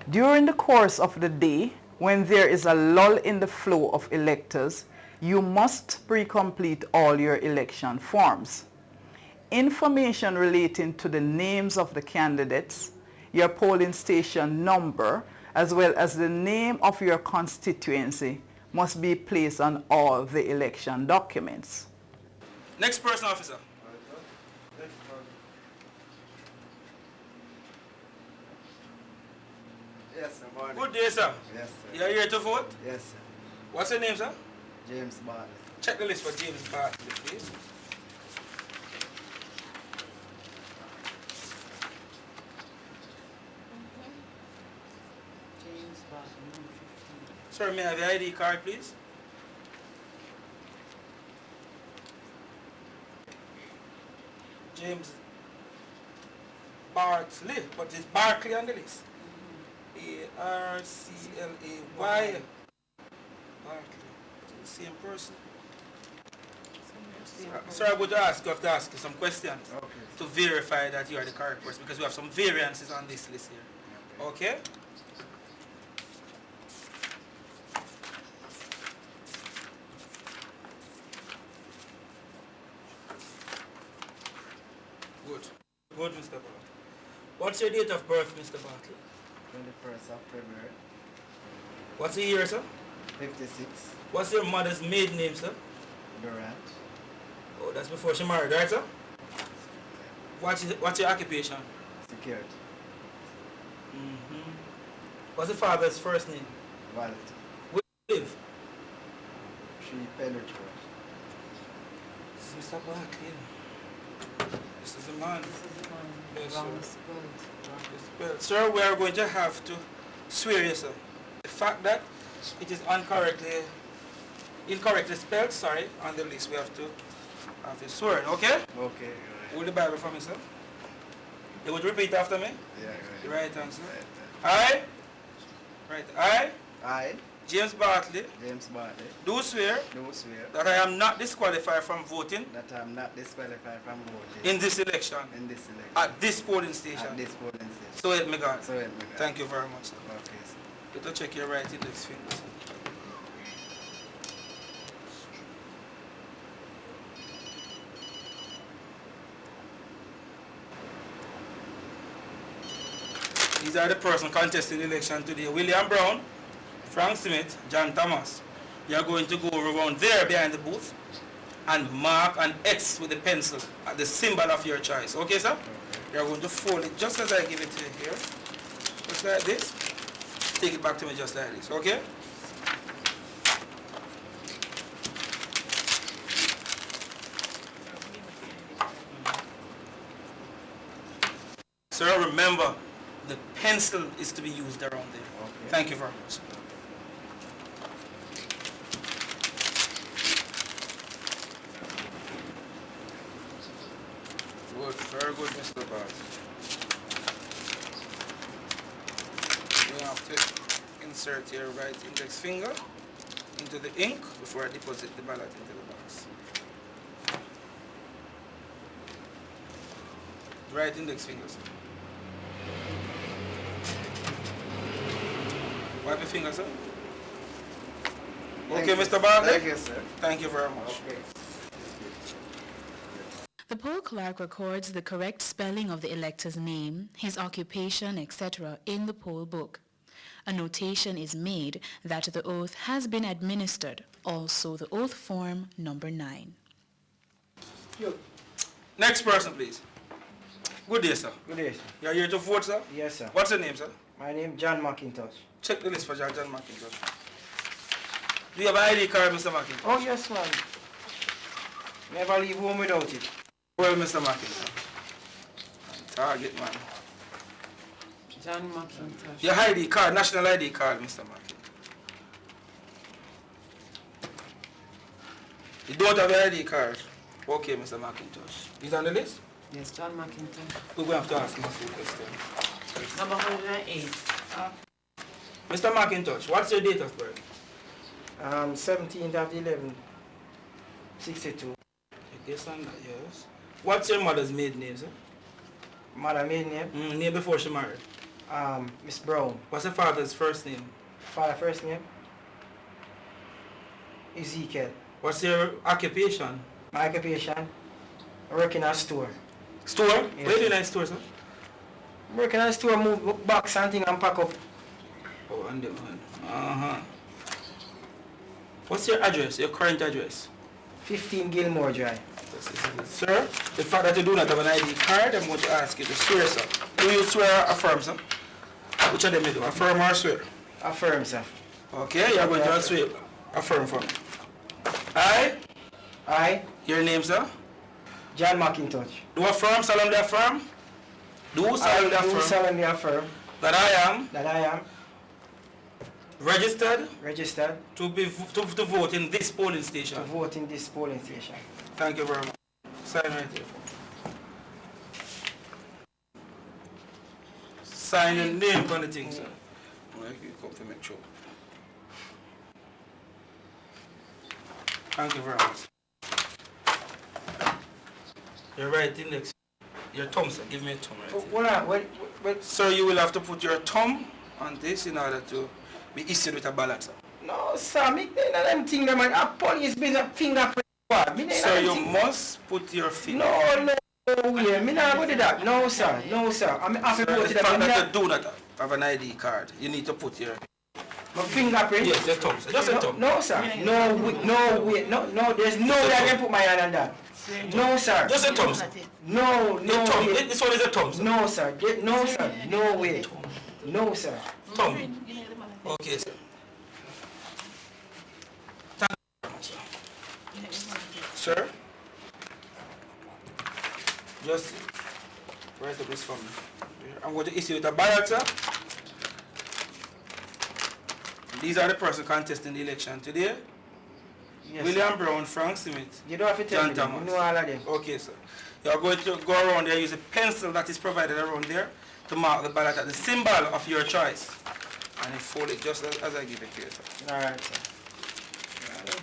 During the course of the day, when there is a lull in the flow of electors, you must pre-complete all your election forms. Information relating to the names of the candidates, your polling station number, as well as the name of your constituency must be placed on all the election documents. Next person, officer. Yes, sir. Morning. Good day, sir. Yes, sir. You are here to vote? Yes, sir. What's your name, sir? James Bartley. Check the list for James Bartley, please. James Bartley, number 15. Sir, may I have your ID card, please? James Bartley, but it's Barkley on the list. A-R-C-L-A-Y. Barkley. Same person. Sir, I would ask you some questions to verify that you are the correct person, because we have some variances on this list here. Okay? Good. Good, Mr. Bartley. What's your date of birth, Mr. Bartley? 21st of February. What's the year, sir? 56. What's your mother's maiden name, sir? Durant. Oh, that's before she married, right, sir? What's your occupation? Security. Mm-hmm. What's the father's first name? Wallet. Where do you live? 3 Pellridge Road. This is Mr. Barkley. This is the man. This is the man. Yes, Wrongly sir. spelled. Sir, we are going to have to swear you, sir. The fact that it is incorrectly spelled, on the list, we have to swear, okay? Okay. Hold the Bible for me, sir. You would repeat after me? Yeah, The right answer. Right. I, I, James Bartley, James Bartley, do swear do swear that I am not disqualified from voting that I am not disqualified from voting in this election in this election at this polling station. at this polling station. So help me God. So help me God. Thank you very much, sir. Okay, sir. You have to check your right index fingers. These are the persons contesting the election today. William Brown, Frank Smith, John Thomas. You are going to go around there behind the booth and mark an X with the pencil at the symbol of your choice. Okay, sir? You are going to fold it just as I give it to you here. Just like this. Take it back to me just like this. Okay? Sir, remember, the pencil is to be used around there. Okay. Thank you very much. Good, very good, Mr. Bart. We have to insert your right index finger into the ink before I deposit the ballot into the box. Right index finger, sir. Wipe your fingers, sir. Okay, Mr. Bartley? Thank you, sir. Thank you very much. Okay. The poll clerk records the correct spelling of the elector's name, his occupation, etc. in the poll book. A notation is made that the oath has been administered, also the oath form number 9. Next person, please. Good day, sir. Good day, sir. You are here to vote, sir? Yes, sir. What's your name, sir? My name is John McIntosh. Check the list for John McIntosh. Do you have an ID card, Mr. McIntosh? Oh, yes, man. Never leave home without it. Well, Mr. McIntosh. Target, man. John McIntosh. Your ID card, national ID card, Mr. McIntosh. You don't have your ID card? Okay, Mr. McIntosh. He's on the list? Yes, John McIntosh. We're going to have to ask him a few questions. Number 108. Mr. McIntosh, what's your date of birth? 17th of 11, 62. I guess on that, yes. What's your mother's maiden name, sir? Mother maiden name? Name before she married. Miss Brown. What's the father's first name? Father first name? Ezekiel. What's your occupation? My occupation? I work in a store. Store? Yes. Where do you like store, sir? I work in a store, move box and thing and pack up. Oh, on the one. Uh-huh. What's your address, your current address? 15 Gilmore Drive. Sir, the fact that you do not have an ID card, I'm going to ask you to swear, sir. Do you swear or affirm, sir? Which of them you do? Affirm or swear? Affirm, sir. Okay, you're going to swear. Affirm for me. I. Your name, sir? John McIntosh. Do affirm, solemnly affirm? Do solemnly I do affirm solemnly affirm that I am that I am registered to vote in this polling station. vote in this polling station. Thank you very much. Sign right here. Sign your name on the thing, sir. Well, you come to make sure. Thank you very much. Your right index. Your thumb, sir. Give me a thumb right here. What? Sir, you will have to put your thumb on this in order to be issued with a ballot, sir. No, sir. Me not them thing them and a police business fingerprint. Sir, you must put your finger. No way. Me not go do that. No, sir. No, sir. I'm happy Sir, to go the to fact that. that you do not have an ID card, you need to put your... My fingerprint? Yes, your thumb, sir. Just a thumb. No, sir. No way. No. There's no way I can put my hand on that. No, sir. Just a thumb, sir. No Thumb. way. This one is a thumb, sir. No, sir. No, sir. No way. No, sir. Thumb. Okay, sir. Thank you very much, sir. Sir? Just write up this for me. I'm going to issue with a ballot, sir. These are the persons contesting the election today. Yes, William sir. Brown, Frank Smith, You don't have to tell John me them. Thomas. You know all of them. Okay, sir. You are going to go around there, use a pencil that is provided around there to mark the ballot at the symbol of your choice. And then fold it just as I give it to you, sir. All right, sir.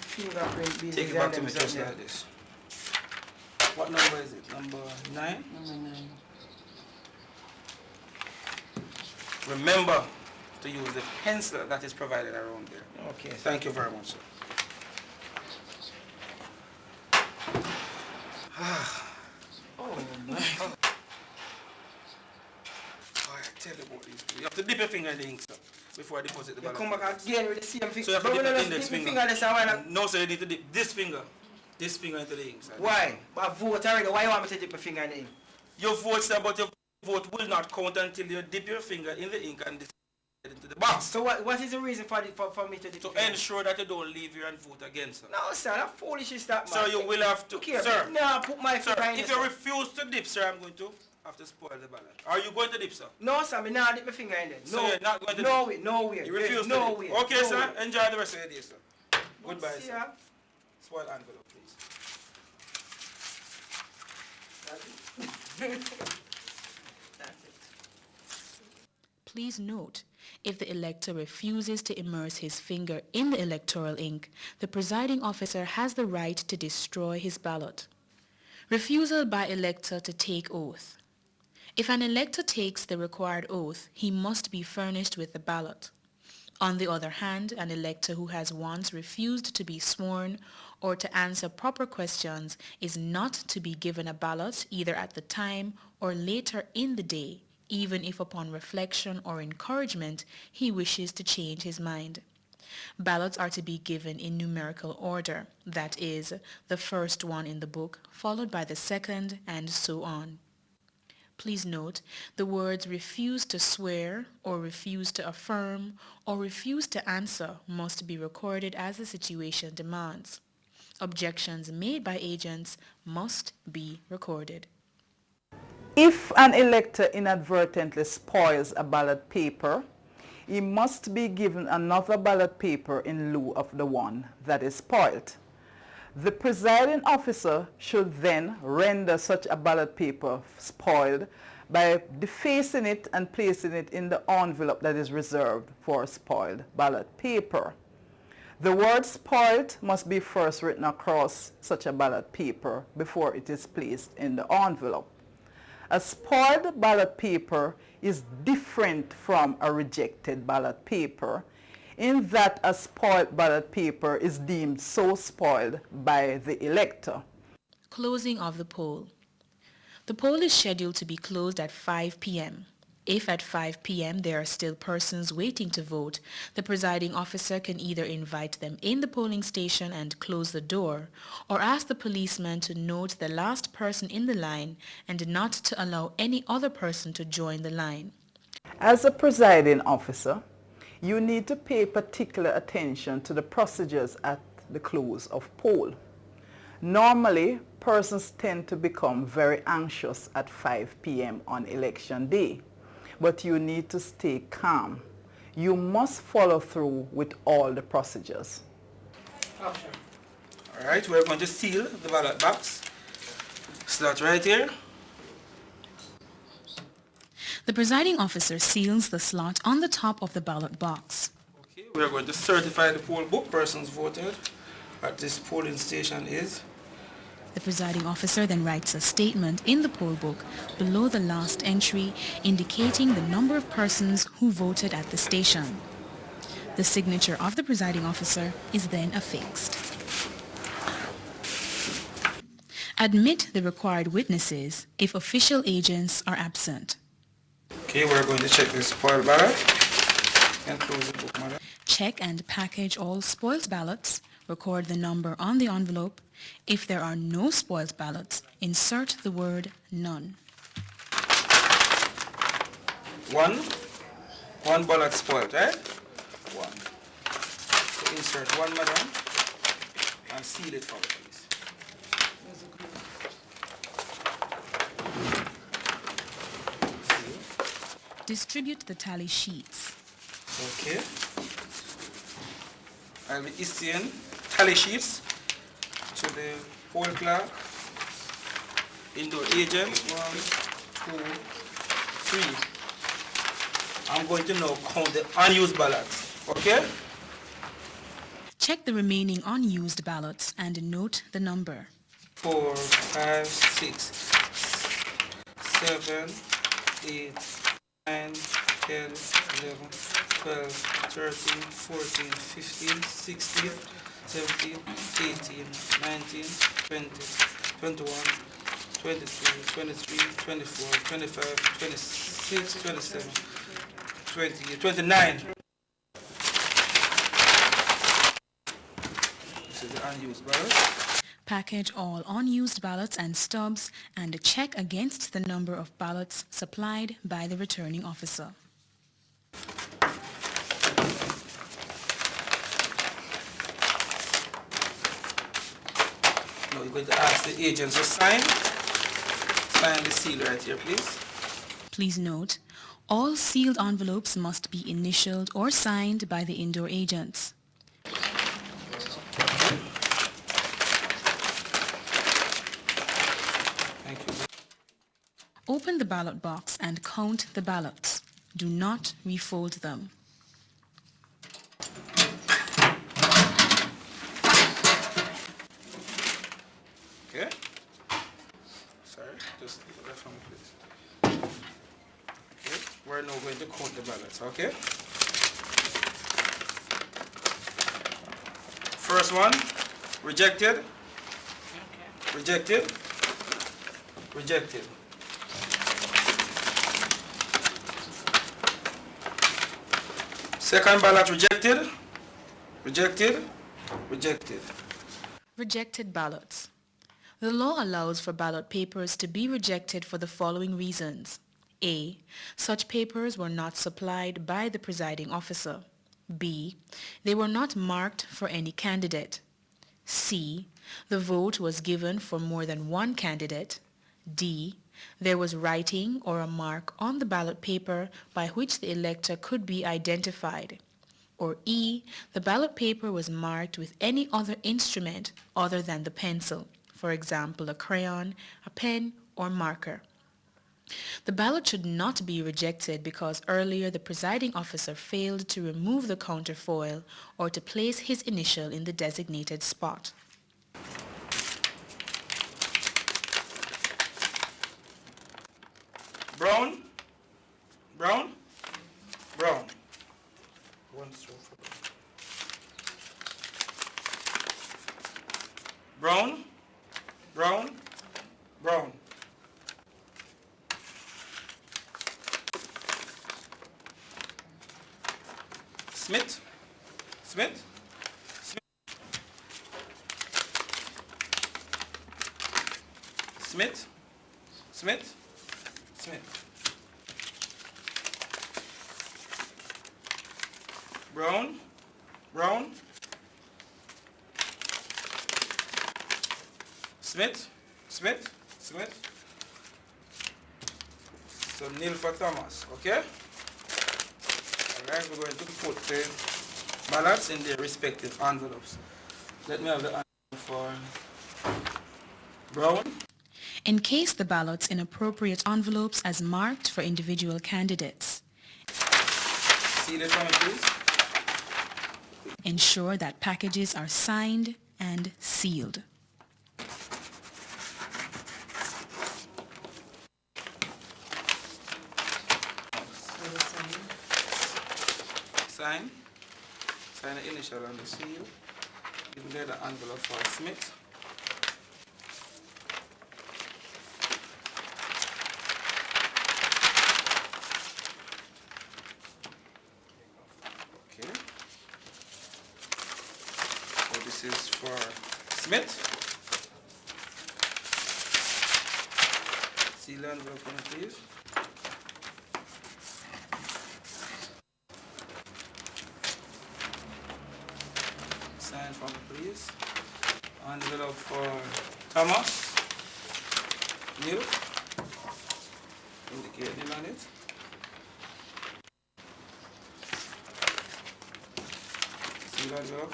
Fingerprint business. Take it back to and me them just something. like this. What number is it? Number 9? Number 9. Remember to use the pencil that is provided around there. Okay, sir. Thank you very much, sir. Oh, my. Oh, I tell you about this. You have to dip your finger in the ink, sir, before I deposit the You ballot. come back again with the same finger. So you have to dip your Just index dip the finger. this and why not? No, sir, you need to dip this finger into the ink, sir. Why? I vote already. Why you want me to dip my finger in the ink? Your vote, sir, but your vote will not count until you dip your finger in the ink and into the box. So what is the reason for me to dip To my finger? ensure that you don't leave here and vote again, sir. No, sir. That foolish is that, man. Sir, you will have to, Okay, sir. no, put my Sir, finger in if there, you sir. refuse to dip, sir, I'm going to have to spoil the ballot. Are you going to dip, sir? No, sir. Me not dip my finger in there. So No, you're not going to no dip? way. No way. You refuse no to way. dip? Okay, no sir. Way. Enjoy the rest of your day, sir. Goodbye, See sir. ya. Spoil envelope, please. Please note, if the elector refuses to immerse his finger in the electoral ink, the presiding officer has the right to destroy his ballot. Refusal by elector to take oath. If an elector takes the required oath, he must be furnished with the ballot. On the other hand, an elector who has once refused to be sworn or to answer proper questions is not to be given a ballot either at the time or later in the day, even if upon reflection or encouragement he wishes to change his mind. Ballots are to be given in numerical order, that is, the first one in the book, followed by the second, and so on. Please note, the words refuse to swear, or refuse to affirm, or refuse to answer must be recorded as the situation demands. Objections made by agents must be recorded. If an elector inadvertently spoils a ballot paper, he must be given another ballot paper in lieu of the one that is spoiled. The presiding officer should then render such a ballot paper spoiled by defacing it and placing it in the envelope that is reserved for spoiled ballot paper. The word spoiled must be first written across such a ballot paper before it is placed in the envelope. A spoiled ballot paper is different from a rejected ballot paper in that a spoiled ballot paper is deemed so spoiled by the elector. Closing of the poll. The poll is scheduled to be closed at 5 p.m. If at 5 p.m. there are still persons waiting to vote, the presiding officer can either invite them in the polling station and close the door, or ask the policeman to note the last person in the line and not to allow any other person to join the line. As a presiding officer, you need to pay particular attention to the procedures at the close of poll. Normally, persons tend to become very anxious at 5 p.m. on election day, but you need to stay calm. You must follow through with all the procedures. All right, we're going to seal the ballot box. Slot right here. The presiding officer seals the slot on the top of the ballot box. Okay, we are going to certify the poll book. Persons voted at this polling station is. The presiding officer then writes a statement in the poll book below the last entry indicating the number of persons who voted at the station. The signature of the presiding officer is then affixed. Admit the required witnesses if official agents are absent. Okay, we're going to check this spoiled ballot and close the book, madam. Check and package all spoiled ballots. Record the number on the envelope. If there are no spoiled ballots, insert the word none. One ballot spoiled, right? One. So insert one, madam, and seal it for me, please. Distribute the tally sheets. Okay. I'll be issuing tally sheets to the poll clerk, indoor agent, 1, 2, 3. I'm going to now count the unused ballots, okay? Check the remaining unused ballots and note the number. 4, 5, 6, 7, 8, 9, 10, 11, 12, 13, 14, 15, 16, 17, 18, 19, 20, 21, 22, 23, 24, 25, 26, 27, 28, 29. This is the unused ballot. Package all unused ballots and stubs and check against the number of ballots supplied by the returning officer. Now you're going to ask the agents to sign the seal right here, please. Please note, all sealed envelopes must be initialed or signed by the indoor agents. Thank you. Open the ballot box and count the ballots. Do not refold them. Okay? Sorry, just leave that for me, please. Okay, we're now going to count the ballots, okay? First one, rejected, rejected, rejected. Second ballot rejected, rejected, rejected. Rejected ballots. The law allows for ballot papers to be rejected for the following reasons. A. Such papers were not supplied by the presiding officer. B. They were not marked for any candidate. C. The vote was given for more than one candidate. D. There was writing or a mark on the ballot paper by which the elector could be identified. Or E. The ballot paper was marked with any other instrument other than the pencil, for example, a crayon, a pen, or marker. The ballot should not be rejected because earlier the presiding officer failed to remove the counterfoil or to place his initial in the designated spot. Brown? Brown. One stroke for Brown. Brown. Brown. Smith. Smith. Smith. Smith. Smith. Brown. Brown. Smith. Smith. Smith. So nil for Thomas, okay? Alright, we're going to put the ballots in their respective envelopes. Let me have the envelope for Brown. Encase the ballots in appropriate envelopes as marked for individual candidates. Seal it for me, please. Ensure that packages are signed and sealed. Sign. Sign the initial on the seal. You can get the envelope for Smith. Okay. So this is for Smith. Seal the envelope for me, please. Sign for me, please. Envelope for Thomas. Nil. Indicate nil on it. Seal envelope.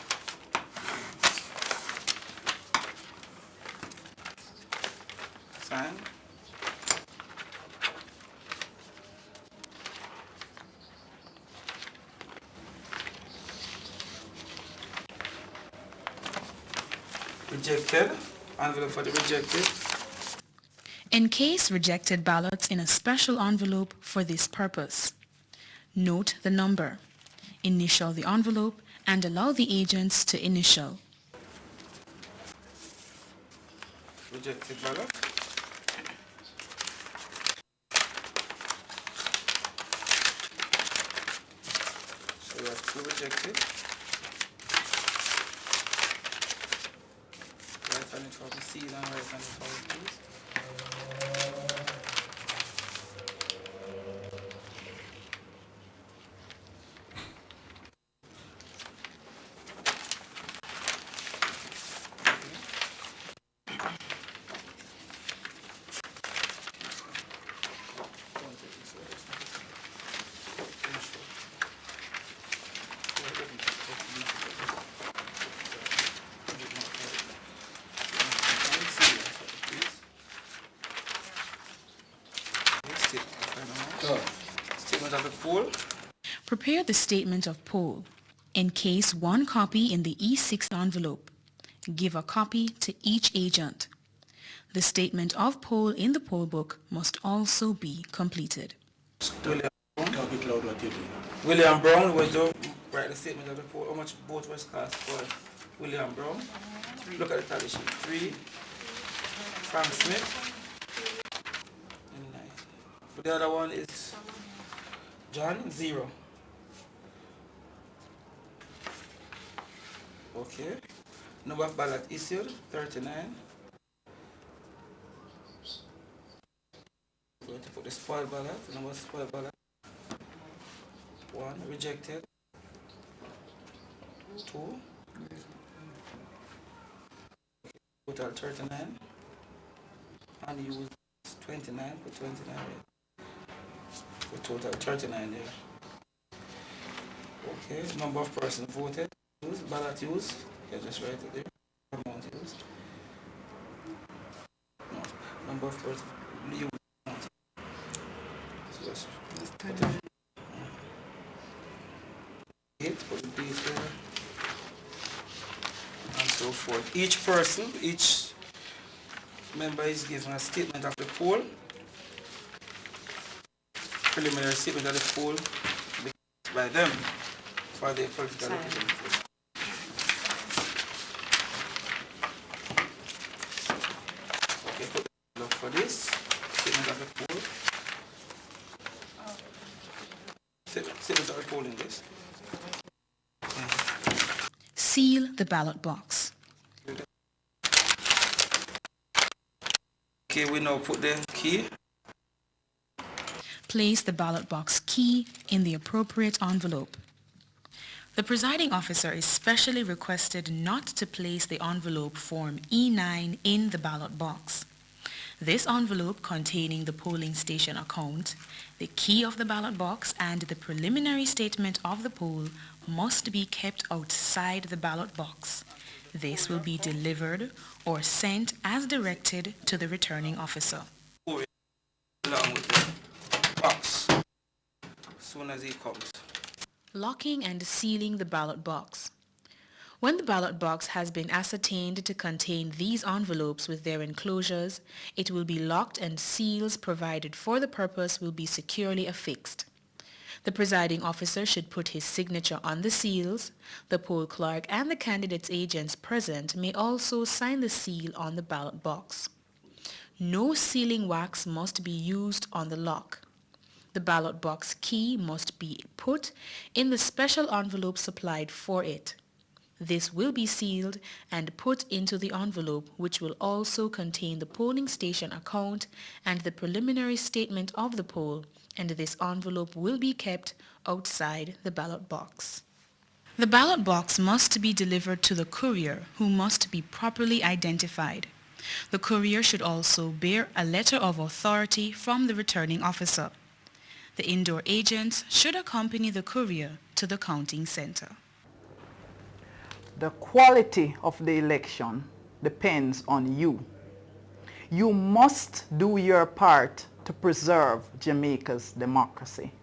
Sign. Rejected. Envelope for the rejected. Encase rejected ballots in a special envelope for this purpose. Note the number. Initial the envelope and allow the agents to initial. Rejected ballot. So we have two rejected. Right hand it for the seal and right hand it for the please. Statement of the poll. Prepare the statement of poll. Encase one copy in the E6 envelope. Give a copy to each agent. The statement of poll in the poll book must also be completed. William Brown was to write the statement of the poll. How much vote was cast for William Brown? 3. Look at the tally sheet. 3. Frank Smith. And 9. For the other one is John, 0. Okay. Number of ballot issued, 39. We're going to put the spoiled ballot, number of spoiled ballot. 1, rejected. 2. Total 39. And use 29, put 29 there. For total 39 there. Okay, number of persons voted. Use, ballot used. Yeah, just write it there. Amount used. No, number of persons used. So just put it. 8, put the date there. And so forth. Each person, each member is given a statement of the poll preliminary statement of the poll by them for the political Sign. representative. Okay, put the look for this statement of the poll. Statement of the poll in this. Seal the ballot box. Okay, we now put the key. Place the ballot box key in the appropriate envelope. The presiding officer is specially requested not to place the envelope form E9 in the ballot box. This envelope containing the polling station account, the key of the ballot box, and the preliminary statement of the poll must be kept outside the ballot box. This will be delivered or sent as directed to the returning officer. Along with the box as soon as he comes. Locking and sealing the ballot box. When the ballot box has been ascertained to contain these envelopes with their enclosures, it will be locked and seals provided for the purpose will be securely affixed. The presiding officer should put his signature on the seals. The poll clerk and the candidate's agents present may also sign the seal on the ballot box. No sealing wax must be used on the lock. The ballot box key must be put in the special envelope supplied for it. This will be sealed and put into the envelope, which will also contain the polling station account and the preliminary statement of the poll, and this envelope will be kept outside the ballot box. The ballot box must be delivered to the courier, who must be properly identified. The courier should also bear a letter of authority from the returning officer. The indoor agents should accompany the courier to the counting center. The quality of the election depends on you. You must do your part to preserve Jamaica's democracy.